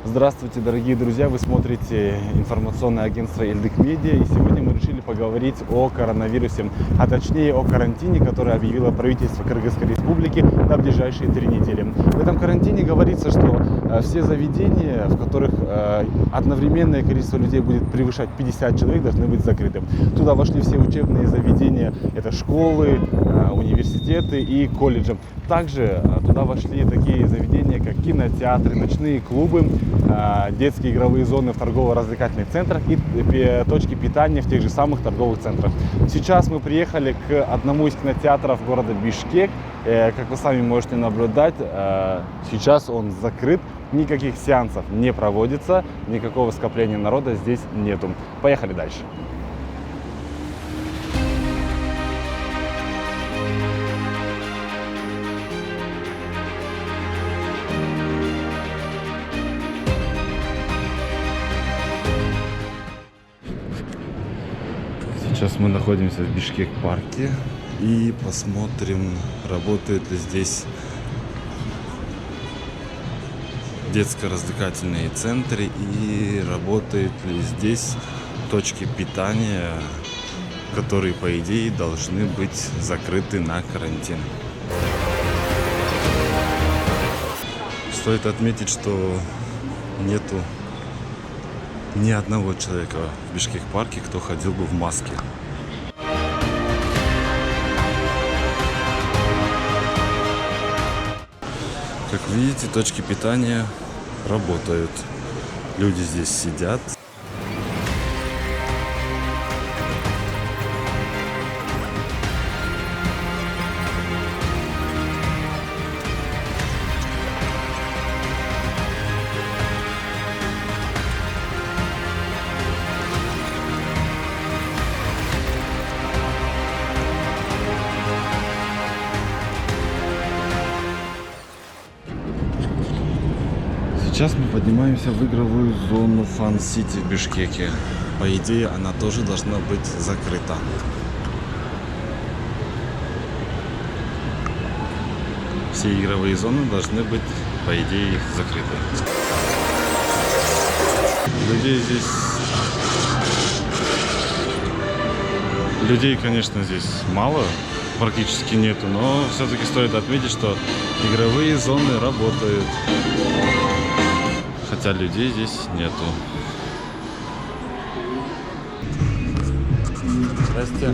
Здравствуйте, дорогие друзья! Вы смотрите информационное агентство Эльдык Медиа, и сегодня мы решили поговорить о коронавирусе, а точнее о карантине, который объявило правительство Кыргызской Республики на ближайшие 3 недели. В этом карантине говорится, что все заведения, в которых одновременное количество людей будет превышать 50 человек, должны быть закрыты. Туда вошли все учебные заведения, это школы, университеты и колледжи. Также туда вошли такие заведения, как кинотеатры, ночные клубы, детские игровые зоны в торгово-развлекательных центрах и точки питания в тех же самых торговых центрах. Сейчас мы приехали к одному из кинотеатров города Бишкек. Как вы сами можете наблюдать, сейчас он закрыт, никаких сеансов не проводится, никакого скопления народа здесь нету. Поехали дальше. Сейчас мы находимся в Бишкек-парке и посмотрим, работают ли здесь детско-развлекательные центры и работают ли здесь точки питания, которые, по идее, должны быть закрыты на карантин. Стоит отметить, что нету ни одного человека в Бишкек-парке, кто ходил бы в маске. Как видите, точки питания работают. Люди здесь сидят. Сейчас мы поднимаемся в игровую зону Fun City в Бишкеке. По идее, она тоже должна быть закрыта. Все игровые зоны должны быть, по идее, закрыты. Людей, конечно, здесь мало, практически нету, но все-таки стоит отметить, что игровые зоны работают. Хотя людей здесь нету. Здрасте.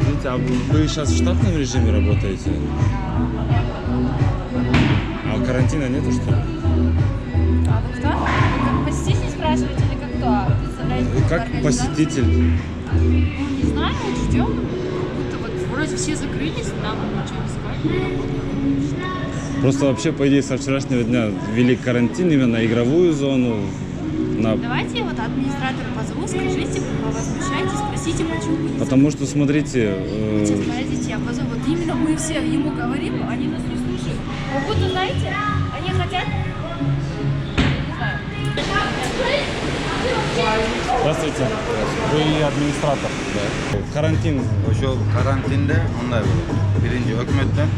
Видите, а вы сейчас в штатном режиме работаете? А карантина нету, что ли? А вы кто? Вы как посетитель спрашиваете или как кто? Представляете, как посетитель. Не знаю, вот ждем. Будто вот вроде все закрылись, нам ничего не сказали. Просто вообще, по идее, со вчерашнего дня ввели карантин именно на игровую зону. Давайте я вот администратору позову, скажите, возмущайте, спросите, почему вы не Потому что, смотрите... Сейчас, подождите, я позову. Вот именно мы все ему говорим, они нас не слушают. Как будто, знаете, они хотят... Не знаю. Здравствуйте. Вы администратор. Да. Карантин. Ошол карантинде мындай болот. Биринчи өкмөттөн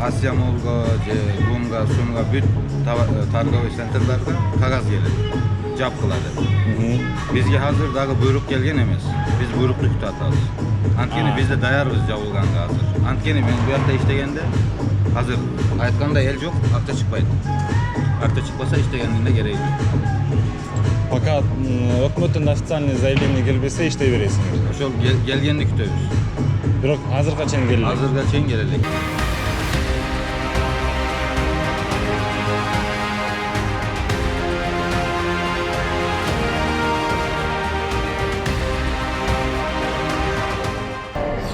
Асия Молго же Бумга, Сумга бүт торговый центрларда кагаз келет. Жапкылады. Бизге азыр дагы буйрук келген эмес. Биз буйрукту күтүп атабыз. Анткени биз да даярбыз жабылганга азыр. Анткени мен бу жакта иштегенде азыр айткандай эл жок, акча чыкпайт. Акча чыкпаса иштегендин да кереги жок. Пока өкмөттүн официальный заявление келбесе иштей бересиңер. Ошол келгенди күтөбүз. Бирок азырга чейин келди. Азырга чейин келе элек.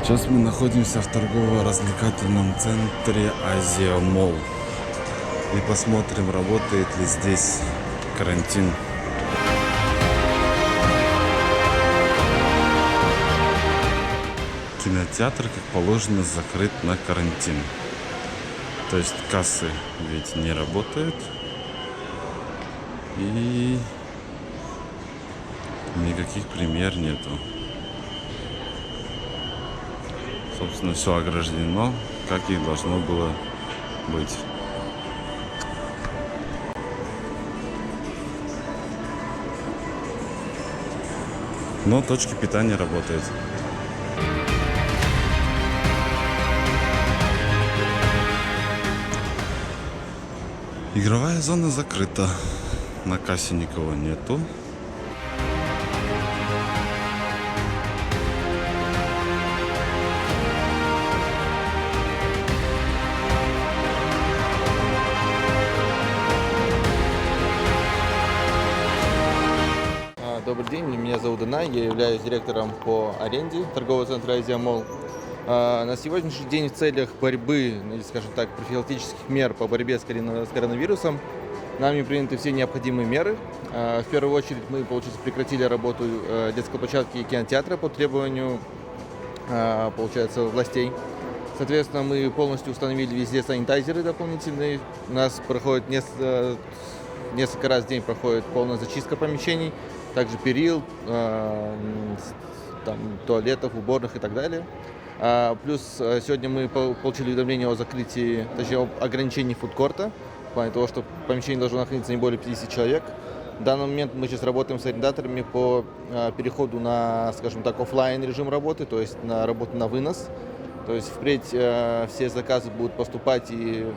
Сейчас мы находимся в торгово-развлекательном центре Азия Молл. И посмотрим, работает ли здесь карантин. Кинотеатр, как положено, закрыт на карантин. То есть кассы ведь не работают. И никаких премьер нету. Собственно, все ограждено, как и должно было быть. Но точки питания работают. Игровая зона закрыта. На кассе никого нету. Добрый день, меня зовут Дана, я являюсь директором по аренде торгового центра Азия Молл. На сегодняшний день в целях борьбы, скажем так, профилактических мер по борьбе с коронавирусом нами приняты все необходимые меры. В первую очередь мы, получается, прекратили работу детской площадки и кинотеатра по требованию, получается, властей. Соответственно, мы полностью установили везде санитайзеры дополнительные. У нас проходит несколько раз в день проходит полная зачистка помещений, также перил, там, туалетов, уборных и так далее. Плюс сегодня мы получили уведомление о закрытии, точнее, об ограничении фудкорта, в плане того, что в помещении должно находиться не более 50 человек. В данный момент мы сейчас работаем с арендаторами по переходу на, скажем так, офлайн режим работы, то есть на работу на вынос. То есть впредь все заказы будут поступать, и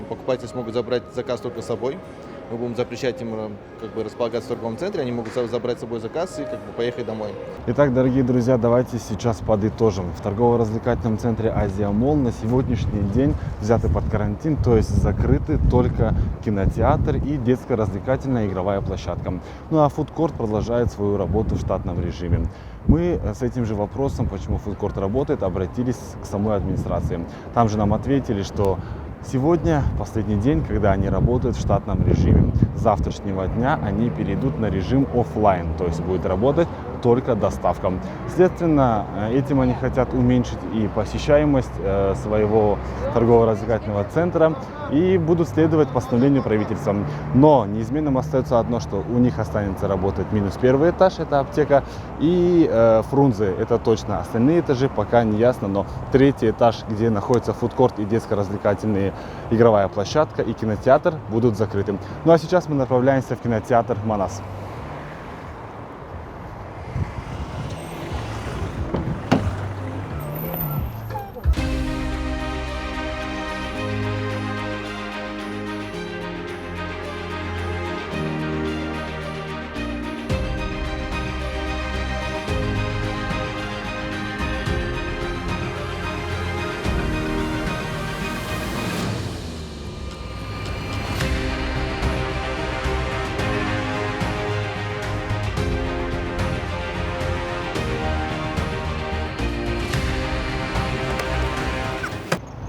покупатели смогут забрать заказ только с собой. Мы будем запрещать им располагаться в торговом центре, они могут забрать с собой заказ и поехать домой. Итак, дорогие друзья, давайте сейчас подытожим. В торгово-развлекательном центре Азия Молл на сегодняшний день взяты под карантин, то есть закрыты только кинотеатр и детско-развлекательная игровая площадка. Ну а фудкорт продолжает свою работу в штатном режиме. Мы с этим же вопросом, почему фудкорт работает, обратились к самой администрации. Там же нам ответили, что сегодня последний день, когда они работают в штатном режиме. С завтрашнего дня они перейдут на режим офлайн, то есть будет работать только доставка. Следственно, этим они хотят уменьшить и посещаемость своего торгово-развлекательного центра и будут следовать постановлению правительства. Но неизменным остается одно, что у них останется работать минус первый этаж, это аптека, и Фрунзе, это точно. Остальные этажи пока не ясно, но третий этаж, где находится фудкорт и детско-развлекательная игровая площадка и кинотеатр, будут закрыты. Ну а сейчас мы направляемся в кинотеатр Манас.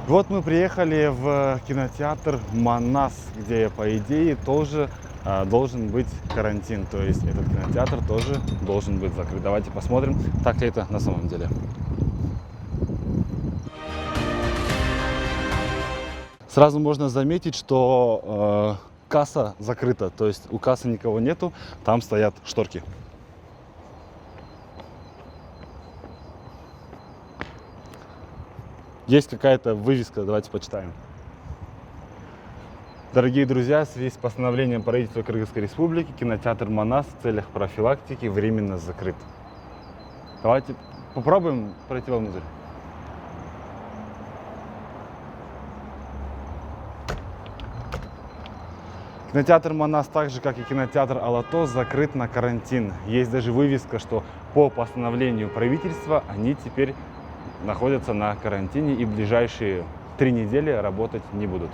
Вот мы приехали в кинотеатр Манас, где, по идее, тоже должен быть карантин. То есть этот кинотеатр тоже должен быть закрыт. Давайте посмотрим, так ли это на самом деле. Сразу можно заметить, что касса закрыта. То есть у кассы никого нету, там стоят шторки. Есть какая-то вывеска, давайте почитаем. Дорогие друзья, в связи с постановлением правительства Кыргызской Республики кинотеатр Манас в целях профилактики временно закрыт. Давайте попробуем пройти вовнутрь. Кинотеатр Манас, так же как и кинотеатр Алато, закрыт на карантин. Есть даже вывеска, что по постановлению правительства они теперь находятся на карантине и в ближайшие 3 недели работать не будут.